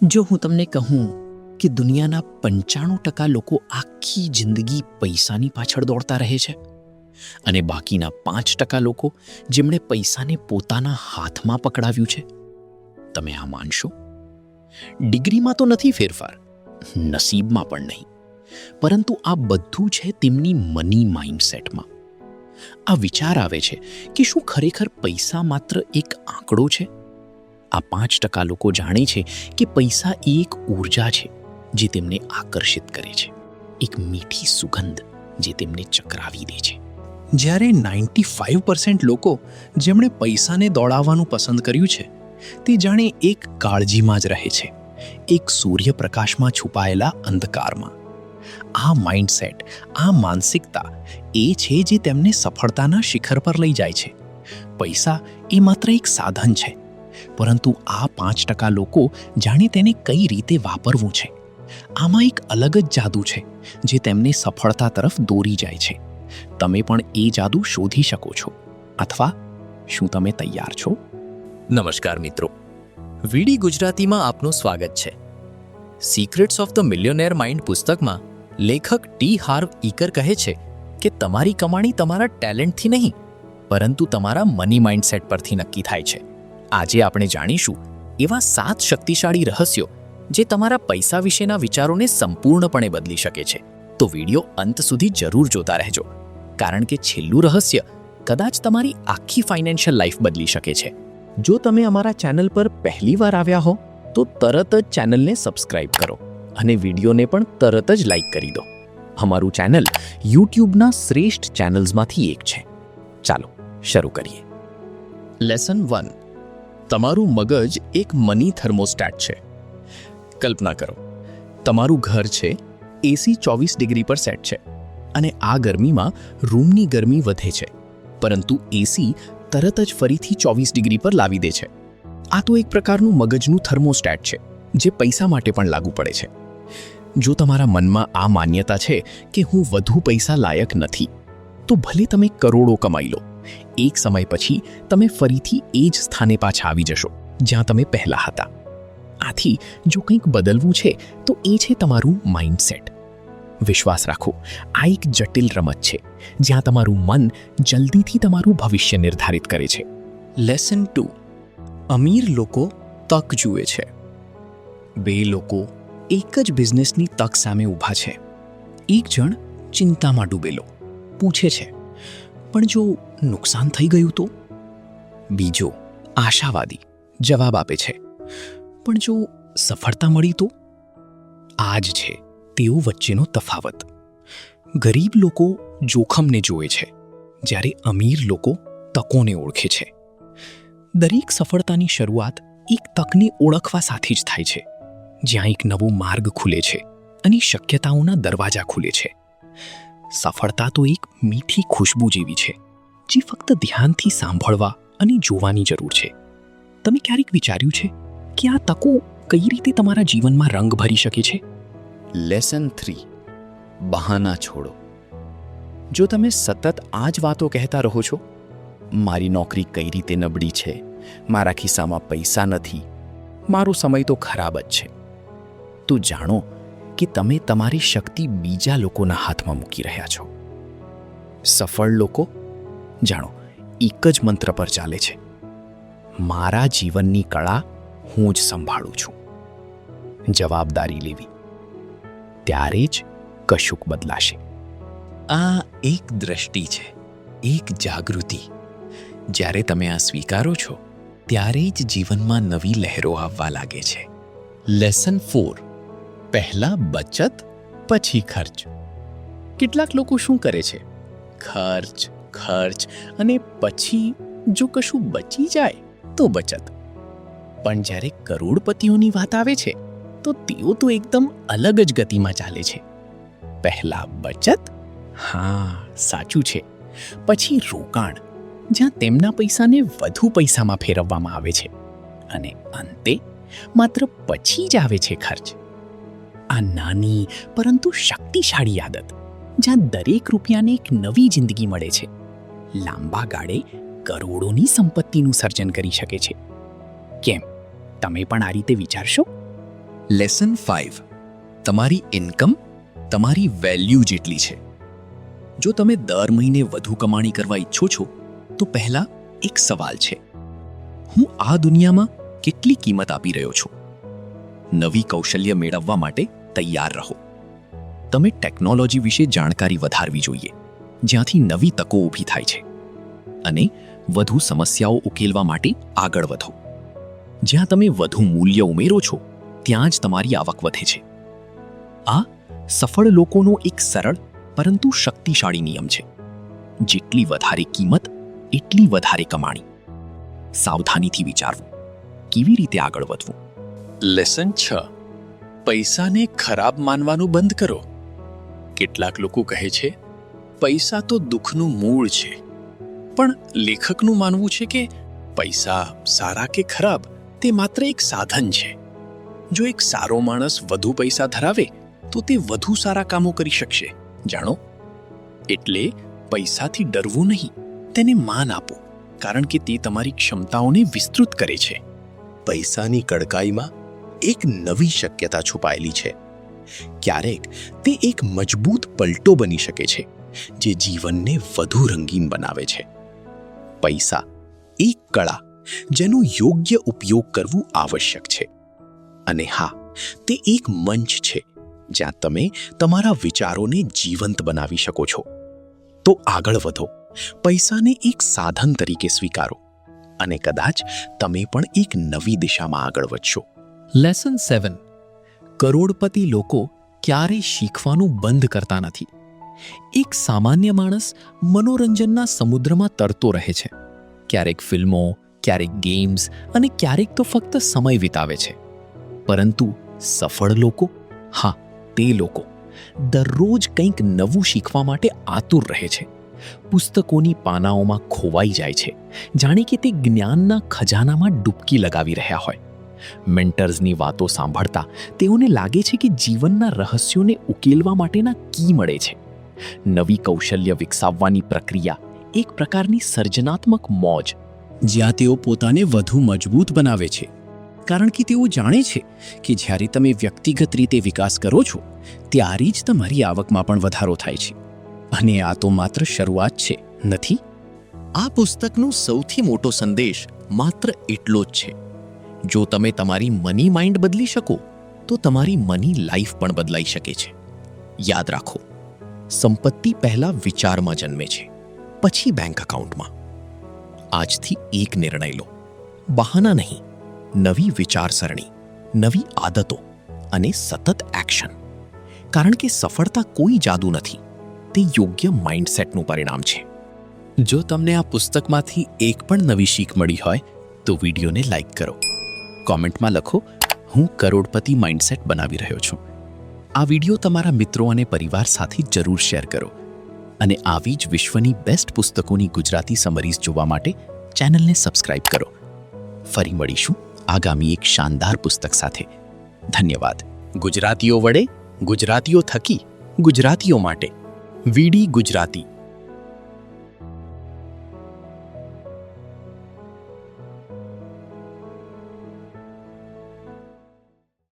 જો હું તમને કહું કે દુનિયાના 95% લોકો આખી જિંદગી પૈસાની પાછળ દોડતા રહે છે અને બાકીના 5% લોકો જેમણે પૈસાને પોતાના હાથમાં પકડાવ્યું છે, તમે આ માનશો? ડિગ્રીમાં તો નથી ફેરફાર, નસીબમાં પણ નહીં, પરંતુ આ બધું છે તેમની મની માઇન્ડસેટમાં. આ વિચાર આવે છે કે શું ખરેખર પૈસા માત્ર એક આંકડો છે? આ 5% લોકો જાણે છે કે પૈસા એક ઊર્જા છે જે તેમને આકર્ષિત કરે છે, એક મીઠી સુગંધ જે તેમને ચકરાવી દે છે. જ્યારે 95% લોકો જેમણે પૈસાને દોડાવવાનું પસંદ કર્યું છે તે જાણે એક કાળજીમાં જ રહે છે, એક સૂર્યપ્રકાશમાં છુપાયેલા અંધકારમાં. આ માઇન્ડસેટ, આ માનસિકતા એ છે જે તેમને સફળતાના શિખર પર લઈ જાય છે. પૈસા એ માત્ર એક સાધન છે, પરંતુ આ 5% લોકો જાણે તેને કઈ રીતે વાપરવું છે. આમાં એક અલગ જ જાદુ છે જે તેમને સફળતા તરફ દોરી જાય છે. તમે પણ એ જાદુ શોધી શકો છો, અથવા શું તમે તૈયાર છો? નમસ્કાર મિત્રો, વીડી ગુજરાતીમાં આપનું સ્વાગત છે. સિક્રેટ્સ ઓફ ધ મિલિયોનેર માઇન્ડ પુસ્તકમાં લેખક ટી હાર્વ ઇકર કહે છે કે તમારી કમાણી તમારા ટેલેન્ટથી નહીં, પરંતુ તમારા મની માઇન્ડસેટ પરથી નક્કી થાય છે. આજે આપણે જાણીશું એવા 7 શક્તિશાળી રહસ્યો જે તમારા પૈસા વિશેના વિચારોને સંપૂર્ણપણે બદલી શકે છે. તો વિડીયો અંત સુધી જરૂર જોતા રહેજો, કારણ કે છેલ્લું રહસ્ય કદાચ તમારી આખી ફાઇનાન્શિયલ લાઈફ બદલી શકે છે. જો તમે અમારા ચેનલ પર પહેલીવાર આવ્યા હો તો તરત જ ચેનલને સબસ્ક્રાઇબ કરો અને વિડીયોને પણ તરત જ લાઈક કરી દો. અમારું ચેનલ યુટ્યુબના શ્રેષ્ઠ ચેનલ્સમાંથી એક છે. ચાલો શરૂ કરીએ. લેસન 1. તમારું મગજ એક મની થર્મોસ્ટેટ છે. કલ્પના કરો, તમારું ઘર છે, એસી 24 ડિગ્રી પર સેટ છે અને આ ગરમીમાં રૂમની ગરમી વધે છે, પરંતુ એસી તરત જ ફરીથી 24 ડિગ્રી પર લાવી દે છે. આ તો એક પ્રકારનું મગજનું થર્મોસ્ટેટ છે જે પૈસા માટે પણ લાગુ પડે છે. જો તમારા મનમાં આ માન્યતા છે કે હું વધુ પૈસા લાયક નથી, તો ભલે તમે કરોડો કમાઈ લો, એક સમય પછી તમે ફરીથી એ જ સ્થાને પાછા આવી જશો જ્યાં તમે પહેલા હતા. આથી જો કંઈક બદલવું છે તો એ છે તમારું માઇન્ડસેટ. વિશ્વાસ રાખો, આ એક જટિલ રમત છે જ્યાં તમારું મન જલ્દીથી તમારું ભવિષ્ય નિર્ધારિત કરે છે. લેસન 2. અમીર લોકો તક જુએ છે. 2 લોકો એક જ બિઝનેસની તક સામે ઊભા છે. એક જણ ચિંતામાં ડૂબેલો પૂછે છે, પણ જો નુકસાન થઈ ગયું તો? બીજો આશાવાદી જવાબ આપે છે, પણ જો સફળતા મળી તો? આ જ છે તેઓ વચ્ચેનો તફાવત. ગરીબ લોકો જોખમને જુએ છે, જ્યારે અમીર લોકો તકોને ઓળખે છે. દરેક સફળતાની શરૂઆત એક તકને ઓળખવા સાથે જ થાય છે, જ્યાં એક નવો માર્ગ ખુલે છે અને શક્યતાઓના દરવાજા ખુલે છે. સફળતા તો એક મીઠી ખુશ્બુ જેવી છે જે ફક્ત ધ્યાનથી સાંભળવા અને જોવાની જરૂર છે. તમે ક્યારેક વિચાર્યું છે કે આ તકો કઈ રીતે તમારા જીવનમાં રંગ ભરી શકે છે? લેસન 3. બહાના છોડો. જો તમે સતત આ જ વાતો કહેતા રહો છો, મારી નોકરી કઈ રીતે નબળી છે, મારા ખિસ્સામાં પૈસા નથી, મારો સમય તો ખરાબ જ છે, તો જાણો કે તમે તમારી શક્તિ બીજા લોકોના હાથમાં મૂકી રહ્યા છો. સફળ લોકો, જાણો, એક જ મંત્ર પર ચાલે છે: મારા જીવનની કળા હું જ સંભાળું છું. જવાબદારી લેવી, ત્યારે જ કશુંક બદલાશે. આ એક દ્રષ્ટિ છે, એક જાગૃતિ. જ્યારે તમે આ સ્વીકારો છો, ત્યારે જ જીવનમાં નવી લહેરો આવવા લાગે છે. લેસન 4. પહેલા બચત પછી ખર્ચ. કેટલાક લોકો શું કરે છે? ખર્ચ, ખર્ચ અને પછી જો કશું બચી જાય તો બચત. પણ જ્યારે કરોડપતિઓની વાત આવે છે તો તેઓ તો એકદમ અલગ જ ગતિમાં ચાલે છે. પહેલા બચત, હા સાચું છે, પછી રોકાણ, જ્યાં તેમના પૈસાને વધુ પૈસામાં ફેરવવામાં આવે છે, અને અંતે માત્ર પછી જ આવે છે ખર્ચ. આ નાની પરંતુ શક્તિશાળી આદત, જ્યાં દરેક રૂપિયાને એક નવી જિંદગી મળે છે, લાંબા ગાળે કરોડોની સંપત્તિનું સર્જન કરી શકે છે. કેમ, તમે પણ આ રીતે વિચારશો? લેસન 5 તમારી ઇન્કમ તમારી વેલ્યુ જેટલી છે. જો તમે દર મહિને વધુ કમાણી કરવા ઈચ્છો છો તો પહેલા એક સવાલ છે, હું આ દુનિયામાં કેટલી કિંમત આપી રહ્યો છું? નવી કૌશલ્ય મેળવવા માટે તૈયાર રહો. તમે ટેકનોલોજી વિશે જાણકારી વધારવી જોઈએ, જ્યાંથી નવી તકો ઊભી થાય છે, અને વધુ સમસ્યાઓ ઉકેલવા માટે આગળ વધો. જ્યાં તમે વધુ મૂલ્ય ઉમેરો છો ત્યાં જ તમારી આવક વધે છે. આ સફળ લોકોનો એક સરળ પરંતુ શક્તિશાળી નિયમ છે. જેટલી વધારે કિંમત એટલી વધારે કમાણી. સાવધાનીથી વિચારવું, કેવી રીતે આગળ વધવું. લેસન 6 પૈસાને ખરાબ માનવાનું બંધ કરો. કેટલાક લોકો કહે છે પૈસા તો દુઃખનું મૂળ છે, પણ લેખકનું માનવું છે કે પૈસા સારા કે ખરાબ તે માત્ર એક સાધન છે. જો એક સારો માણસ વધુ પૈસા ધરાવે તો તે વધુ સારા કામો કરી શકશે. જાણો, એટલે પૈસાથી ડરવું નહીં, તેને માન આપો, કારણ કે તે તમારી ક્ષમતાઓને વિસ્તૃત કરે છે. પૈસાની કડકાઈમાં એક નવી શક્યતા છુપાયેલી છે. ક્યારેક તે એક મજબૂત પલટો બની શકે છે જે જીવનને વધુ રંગીન બનાવે છે. પૈસા એક કળા જેનો યોગ્ય ઉપયોગ કરવું આવશ્યક છે. અને હા, તે એક મંચ છે જ્યાં તમે તમારા વિચારોને જીવંત બનાવી શકો છો. તો આગળ વધો, પૈસાને એક સાધન તરીકે સ્વીકારો, અને કદાચ તમે પણ એક નવી દિશામાં આગળ વધશો. લેસન 7 કરોડપતિ લોકો ક્યારેય શીખવાનું બંધ કરતા નથી. એક સામાન્ય માણસ મનોરંજનના સમુદ્રમાં તરતો રહે છે. ક્યારેક ફિલ્મો, ક્યારેક ગેમ્સ અને ક્યારેક તો ફક્ત સમય વિતાવે છે. પરંતુ સફળ લોકો, હા, તે લોકો દરરોજ કંઈક નવું શીખવા માટે આતુર રહે છે. પુસ્તકોની પાનાઓમાં ખોવાઈ જાય છે, જાણે કે તે જ્ઞાનના ખજાનામાં ડૂબકી લગાવી રહ્યા હોય. મેન્ટર્સની વાતો સાંભળતા તેઓને લાગે છે કે જીવનના રહસ્યોને ઉકેલવા માટેના કી મળે છે. નવી કૌશલ્ય વિકસાવવાની પ્રક્રિયા એક પ્રકારની સર્જનાત્મક મોજ, જ્યાં તેઓ પોતાને વધુ મજબૂત બનાવે છે, કારણ કે તેઓ જાણે છે કે જ્યારે તમે વ્યક્તિગત રીતે વિકાસ કરો છો ત્યારે જ તમારી આવકમાં પણ વધારો થાય છે. અને આ તો માત્ર શરૂઆત છે, નથી? આ પુસ્તકનો સૌથી મોટો સંદેશ માત્ર એટલો જ છે, જો તમે તમારી મની માઇન્ડ બદલી શકો તો તમારી મની લાઈફ પણ બદલાઈ શકે છે. યાદ રાખો, સંપત્તિ પહેલા વિચારમાં જન્મે છે, પછી બેંક એકાઉન્ટમાં. આજથી એક નિર્ણય લો, બહાના નહીં, નવી વિચારસરણી, નવી આદતો અને સતત એક્શન. કારણ કે સફળતા કોઈ જાદુ નથી, તે યોગ્ય માઇન્ડસેટનું પરિણામ છે. જો તમને આ પુસ્તકમાંથી એક પણ નવી શીખ મળી હોય તો વિડીયોને લાઈક કરો. કોમેન્ટમાં લખો, હું કરોડપતિ માઇન્ડસેટ બનાવી રહ્યો છું. આ વિડીયો તમારા મિત્રો અને પરિવાર સાથે જરૂર શેર કરો. અને આવી જ વિશ્વની બેસ્ટ પુસ્તકોની ગુજરાતી સમરીઝ જોવા માટે ચેનલને સબસ્ક્રાઇબ કરો. ફરી મળીશું આગામી એક શાનદાર પુસ્તક સાથે. ધન્યવાદ. ગુજરાતીઓ વડે, ગુજરાતીઓ થકી, ગુજરાતીઓ માટે. વીડી ગુજરાતી.